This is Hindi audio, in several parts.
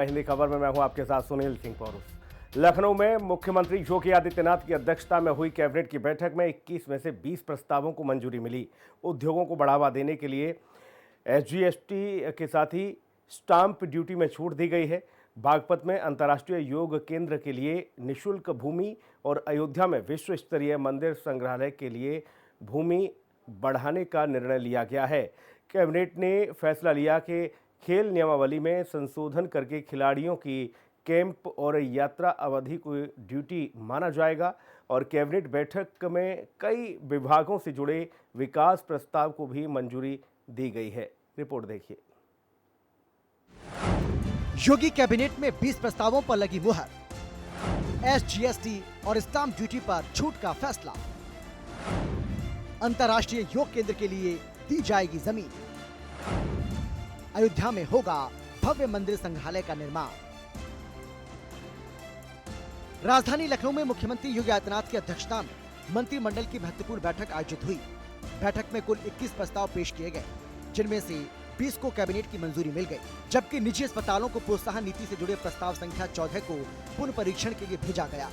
हिंदी खबर में मैं हूं आपके साथ सुनील सिंह पौरुष। लखनऊ में मुख्यमंत्री योगी आदित्यनाथ की अध्यक्षता में हुई कैबिनेट की बैठक में 21 में से 20 प्रस्तावों को मंजूरी मिली। उद्योगों को बढ़ावा देने के लिए एसजीएसटी के साथ ही स्टाम्प ड्यूटी में छूट दी गई है। बागपत में अंतर्राष्ट्रीय योग केंद्र के लिए निःशुल्क भूमि और अयोध्या में विश्व स्तरीय मंदिर संग्रहालय के लिए भूमि बढ़ाने का निर्णय लिया गया है। कैबिनेट ने फैसला लिया कि खेल नियमावली में संशोधन करके खिलाड़ियों की कैंप और यात्रा अवधि को ड्यूटी माना जाएगा और कैबिनेट बैठक में कई विभागों से जुड़े विकास प्रस्ताव को भी मंजूरी दी गई है। रिपोर्ट देखिए। योगी कैबिनेट में 20 प्रस्तावों पर लगी मुहर। एसजीएसटी और स्टाम्प ड्यूटी पर छूट का फैसला। अंतर्राष्ट्रीय योग केंद्र के लिए दी जाएगी जमीन। अयोध्या में होगा भव्य मंदिर संग्रहालय का निर्माण। राजधानी लखनऊ में मुख्यमंत्री योगी आदित्यनाथ की अध्यक्षता में मंत्रिमंडल की महत्वपूर्ण बैठक आयोजित हुई। बैठक में कुल 21 प्रस्ताव पेश किए गए, जिनमें से 20 को कैबिनेट की मंजूरी मिल गई, जबकि निजी अस्पतालों को प्रोत्साहन नीति से जुड़े प्रस्ताव संख्या 14 को पुनः परीक्षण के लिए भेजा गया।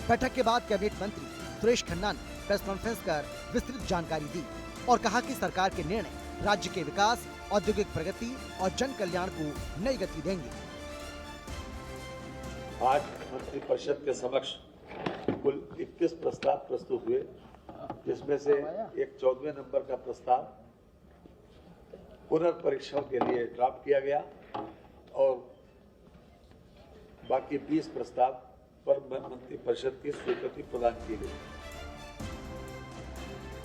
बैठक के बाद कैबिनेट मंत्री सुरेश खन्ना ने प्रेस कॉन्फ्रेंस कर विस्तृत जानकारी दी और कहा कि सरकार के निर्णय राज्य के विकास, औद्योगिक प्रगति और जन कल्याण को नई गति देंगे। आज मंत्रिपरिषद के समक्ष कुल 21 प्रस्ताव प्रस्तुत हुए, जिसमें से एक 14वें नंबर का प्रस्ताव पुनर्परीक्षण के लिए ड्राफ्ट किया गया और बाकी 20 प्रस्ताव पर मंत्रिपरिषद की स्वीकृति प्रदान की गई।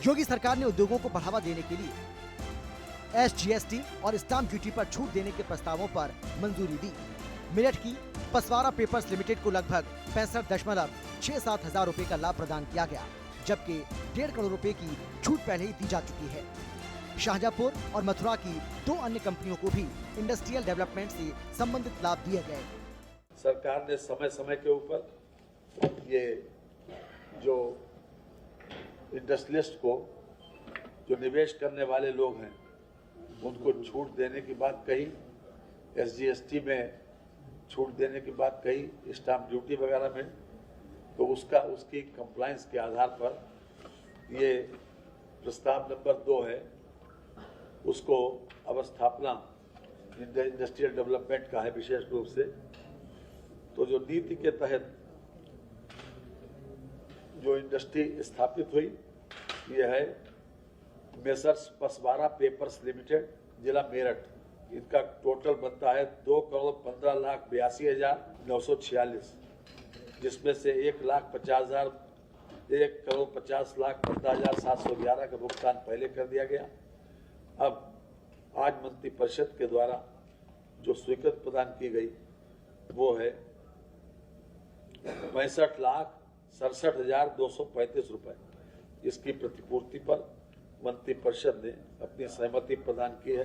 योगी सरकार ने उद्योगों को बढ़ावा देने के लिए एसजीएसटी और स्टाम्प ड्यूटी पर छूट देने के प्रस्तावों पर मंजूरी दी। मेरठ की पसवारा पेपर्स लिमिटेड को लगभग 65.67 हजार रुपए का लाभ प्रदान किया गया, जबकि 1.5 करोड़ रुपए की छूट पहले ही दी जा चुकी है। शाहजहांपुर और मथुरा की 2 अन्य कंपनियों को भी इंडस्ट्रियल डेवलपमेंट से संबंधित लाभ दिए गए। सरकार ने समय समय के ऊपर ये जो इंडस्ट्रियलिस्ट को, जो निवेश करने वाले लोग हैं, उनको छूट देने की बात कही, एसजीएसटी में छूट देने की बात कही, स्टाम्प ड्यूटी वगैरह में, तो उसकी कंप्लायंस के आधार पर ये प्रस्ताव नंबर 2 है, उसको अवस्थापना इंडस्ट्रियल डेवलपमेंट का है विशेष रूप से। तो जो नीति के तहत जो इंडस्ट्री स्थापित हुई, ये है मेसर्स पसवारा पेपर्स लिमिटेड, जिला मेरठ। इनका टोटल बनता है 2,15,82,946, जिसमें से 1,50,15,15,711 का भुगतान पहले कर दिया गया। अब आज मंत्रिपरिषद के द्वारा जो स्वीकृति प्रदान की गई वो है 65,67,235 रुपए। इसकी प्रतिपूर्ति पर मंत्रिपरिषद ने अपनी सहमति प्रदान की है।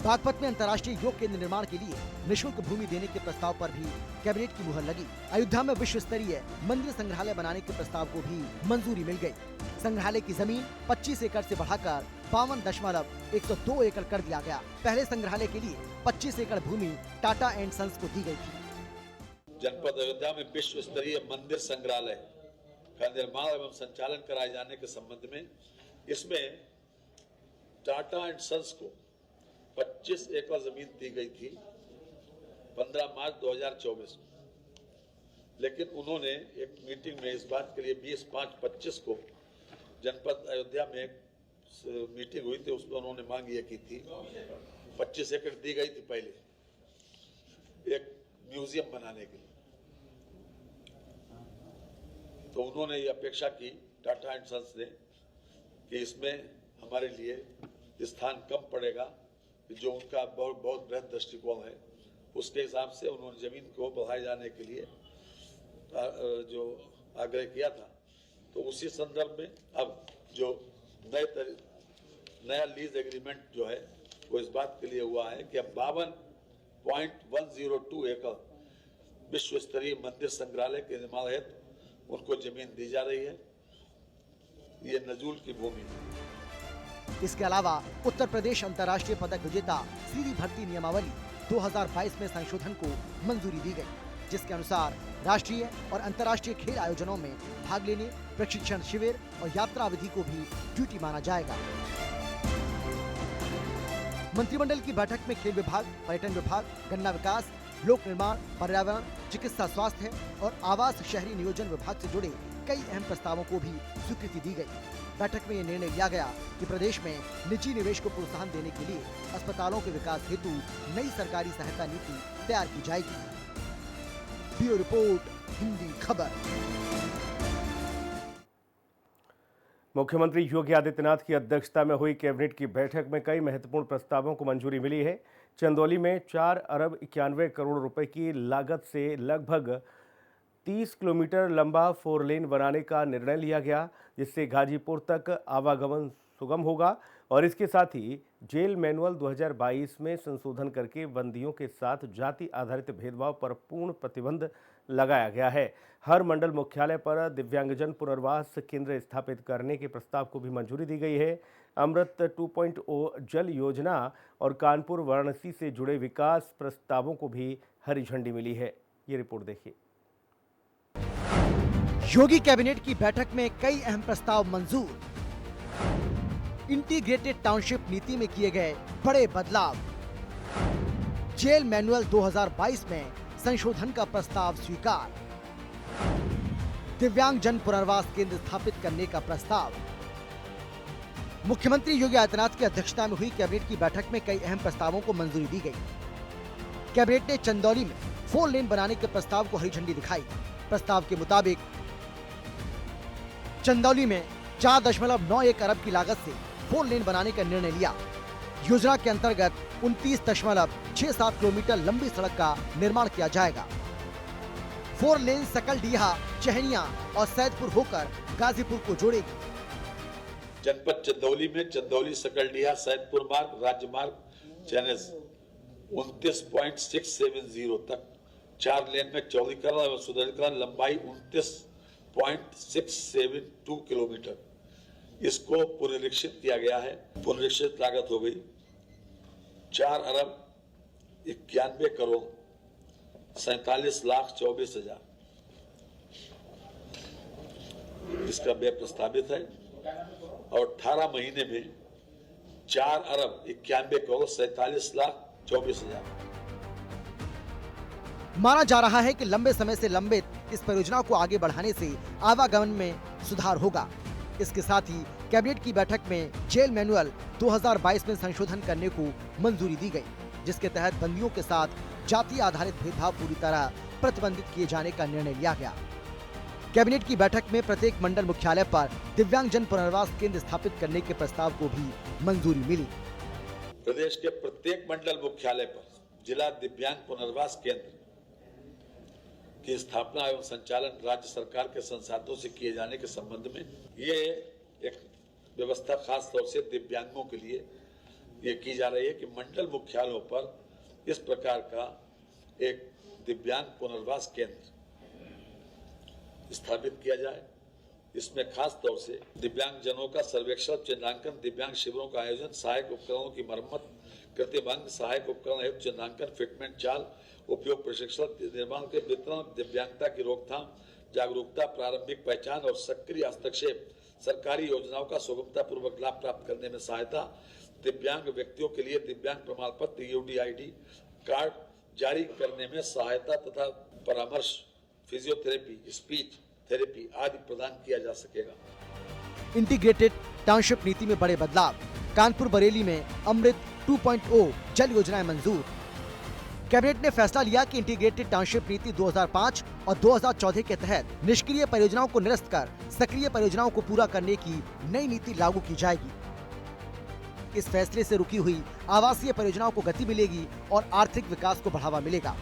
बागपत में अंतर्राष्ट्रीय योग केंद्र निर्माण के लिए निःशुल्क भूमि देने के प्रस्ताव पर भी कैबिनेट की मुहर लगी। अयोध्या में विश्व स्तरीय मंदिर संग्रहालय बनाने के प्रस्ताव को भी मंजूरी मिल गई। संग्रहालय की जमीन 25 एकड़ से बढ़ाकर 52.102 एकड़ कर दिया गया। पहले संग्रहालय के लिए 25 एकड़ भूमि टाटा एंड सन्स को दी गई थी। जनपद अयोध्या में विश्व स्तरीय मंदिर संग्रहालय का निर्माण एवं संचालन कराए जाने के संबंध में इसमें टाटा एंड सन्स को 25 एकड़ जमीन दी गई थी 15 मार्च 2024 में, लेकिन उन्होंने एक मीटिंग में इस बात के लिए 20/5/25 को जनपद अयोध्या में एक मीटिंग हुई थी, उसमें उन्होंने मांग ये की थी, 25 एकड़ दी गई थी पहले एक म्यूजियम बनाने के लिए। तो उन्होंने ये अपेक्षा की टाटा एंड सन्स ने कि इसमें हमारे लिए स्थान कम पड़ेगा, जो उनका बहुत बृहद दृष्टिकोण है, उसके हिसाब से उन्होंने जमीन को बढ़ाए जाने के लिए जो आग्रह किया था। तो उसी संदर्भ में अब जो नया लीज एग्रीमेंट जो है वो इस बात के लिए हुआ है कि अब 52.102 एकड़ विश्व स्तरीय मंदिर संग्रहालय के निर्माण हेतु उनको जमीन दी जा रही है। ये नजूल की भूमि है। इसके अलावा उत्तर प्रदेश अंतर्राष्ट्रीय पदक विजेता सीधी भर्ती नियमावली 2022 में संशोधन को मंजूरी दी गई, जिसके अनुसार राष्ट्रीय और अंतर्राष्ट्रीय खेल आयोजनों में भाग लेने, प्रशिक्षण शिविर और यात्रा अवधि को भी ड्यूटी माना जाएगा। मंत्रिमंडल की बैठक में खेल विभाग, पर्यटन विभाग, गन्ना विकास, लोक निर्माण, पर्यावरण, चिकित्सा स्वास्थ्य और आवास शहरी नियोजन विभाग से जुड़े कई अहम प्रस्तावों को भी स्वीकृति दी गई। बैठक में यह निर्णय लिया गया कि प्रदेश में निजी निवेश को प्रोत्साहन देने के लिए अस्पतालों के विकास हेतु नई सरकारी सहायता नीति तैयार की जाएगी। ब्यूरो रिपोर्ट, हिंदी खबर। मुख्यमंत्री योगी आदित्यनाथ की अध्यक्षता में हुई कैबिनेट की बैठक में कई महत्वपूर्ण प्रस्तावों को मंजूरी मिली है। चंदौली में 4 अरब 91 करोड़ रुपए की लागत से लगभग 30 किलोमीटर लंबा 4 लेन बनाने का निर्णय लिया गया, जिससे गाजीपुर तक आवागमन सुगम होगा और इसके साथ ही जेल मैनुअल 2022 में संशोधन करके बंदियों के साथ जाति आधारित भेदभाव पर पूर्ण प्रतिबंध लगाया गया है। हर मंडल मुख्यालय पर दिव्यांगजन पुनर्वास केंद्र स्थापित करने के प्रस्ताव को भी मंजूरी दी गई है। अमृत 2.0 जल योजना और कानपुर वाराणसी से जुड़े विकास प्रस्तावों को भी हरी झंडी मिली है। ये रिपोर्ट देखिए। योगी कैबिनेट की बैठक में कई अहम प्रस्ताव मंजूर। इंटीग्रेटेड टाउनशिप नीति में किए गए बड़े बदलाव। जेल मैनुअल 2022 में संशोधन का प्रस्ताव स्वीकार। दिव्यांग जन पुनर्वास केंद्र स्थापित करने का प्रस्ताव। मुख्यमंत्री योगी आदित्यनाथ की अध्यक्षता में हुई कैबिनेट की बैठक में कई अहम प्रस्तावों को मंजूरी दी गई। कैबिनेट ने चंदौली में 4 लेन बनाने के प्रस्ताव को हरी झंडी दिखाई। प्रस्ताव के मुताबिक चंदौली में 4.91 अरब की लागत से 4 लेन बनाने का निर्णय लिया। योजना के अंतर्गत 29.67 किलोमीटर लंबी सड़क का निर्माण किया जाएगा। 4 लेन सकलडीहा, चहनिया और सैदपुर होकर गाजीपुर को जोड़ेगी। जनपद चंदौली में चंदौली सकलडीहा सैदपुर मार्ग राज्य मार्ग चैनस 29.670 तक 4 लेन में चौड़ीकरण और सुदृढ़ीकरण, लंबाई 29.672 किलोमीटर। इसको पुनरीक्षित किया गया है। पुनरीक्षित लागत हो गई 4 अरब 91 करोड़ 47,24,000। इसका व्यय प्रस्तावित है और 18 महीने में 4 अरब 91 करोड़ 47,24,000। माना जा रहा है कि लंबे समय से लंबित इस परियोजना को आगे बढ़ाने से आवागमन में सुधार होगा। इसके साथ ही कैबिनेट की बैठक में जेल मैनुअल 2022 में संशोधन करने को मंजूरी दी गई, जिसके तहत बंदियों के साथ जाति आधारित भेदभाव पूरी तरह प्रतिबंधित किए जाने का निर्णय लिया गया। कैबिनेट की बैठक में प्रत्येक मंडल मुख्यालय पर दिव्यांगजन पुनर्वास केंद्र स्थापित करने के प्रस्ताव को भी मंजूरी मिली। प्रदेश के प्रत्येक मंडल मुख्यालय पर जिला दिव्यांग पुनर्वास केंद्र की स्थापना एवं संचालन राज्य सरकार के संसाधनों से किए जाने के संबंध में ये एक व्यवस्था खास तौर से दिव्यांगों के लिए ये की जा रही है कि मंडल मुख्यालयों पर इस प्रकार का एक दिव्यांग पुनर्वास केंद्र स्थापित किया जाए। इसमें खास तौर से दिव्यांगजनों का सर्वेक्षण, चिन्हांकन, दिव्यांग शिविरों का आयोजन, सहायक उपकरणों की मरम्मत, कृत्रिम अंग, सहायक उपकरण हेतु चिन्हांकन, फिटमेंट, चाल, उपयोग, प्रशिक्षण, निर्माण के वितरण, दिव्यांगता की रोकथाम, जागरूकता, प्रारंभिक पहचान और सक्रिय हस्तक्षेप, सरकारी योजनाओं का सुगमता पूर्वक लाभ प्राप्त करने में सहायता, दिव्यांग व्यक्तियों के लिए दिव्यांग प्रमाण पत्र UDID कार्ड जारी करने में सहायता तथा परामर्श, फिजियोथेरेपी, स्पीच थेरेपी आदि प्रदान किया जा सकेगा। इंटीग्रेटेड टाउनशिप नीति में बड़े बदलाव। कानपुर बरेली में अमृत 2.0 जल योजनाएं मंजूर। कैबिनेट ने फैसला लिया कि इंटीग्रेटेड टाउनशिप नीति 2005 और 2014 के तहत निष्क्रिय परियोजनाओं को निरस्त कर सक्रिय परियोजनाओं को पूरा करने की नई नीति लागू की जाएगी। इस फैसले से रुकी हुई आवासीय परियोजनाओं को गति मिलेगी और आर्थिक विकास को बढ़ावा मिलेगा।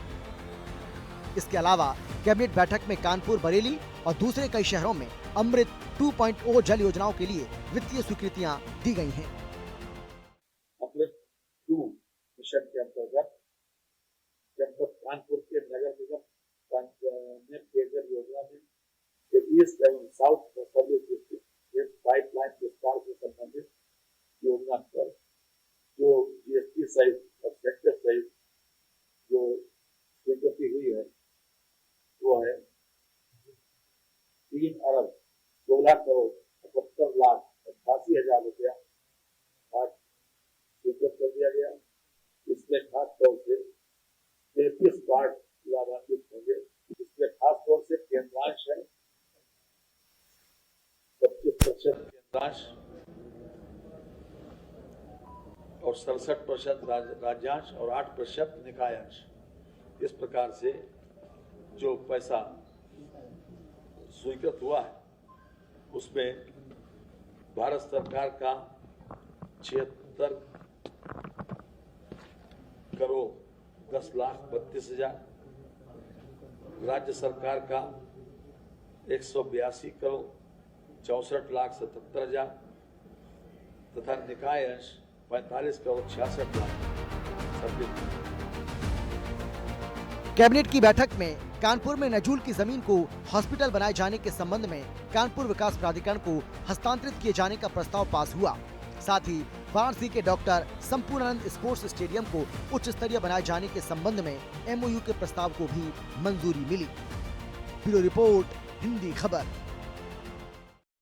इसके अलावा कैबिनेट बैठक में कानपुर, बरेली और दूसरे कई शहरों में अमृत 2.0 जल योजनाओं के लिए वित्तीय स्वीकृतियां दी गई हैं। अमृत 2 मिशन के अंतर्गत जनपद कानपुर के नगर निगम में पेयजल योजना में ईस्ट एवं साउथ सर्विस डिस्ट्रिक्ट पाइपलाइन विस्तार से संबंधित योजना पर जो GST सहित और सेक्टर सहित 11,78,88,000 रुपया आज स्वीकृत कर दिया गया। इसमें खास तौर से 33 वार्ड लाभान्वित होंगे। इसमें खास तौर से केंद्रांश है, 25% केंद्रांश और 67% राज्यांश और 8% निकायांश। इस प्रकार से जो पैसा स्वीकृत हुआ है उसमें भारत सरकार का 76,10,32,000, राज्य सरकार का 182,64,77,000 तथा निकाय अंश 45,66,00,000 सम्मिलित। कैबिनेट की बैठक में कानपुर में नजूल की जमीन को हॉस्पिटल बनाए जाने के संबंध में कानपुर विकास प्राधिकरण को हस्तांतरित किए जाने का प्रस्ताव पास हुआ। साथ ही वाराणसी के डॉक्टर संपूर्णानंद स्पोर्ट्स स्टेडियम को उच्च स्तरीय बनाए जाने के संबंध में MOU के प्रस्ताव को भी मंजूरी मिली। ब्यूरो रिपोर्ट, हिंदी खबर।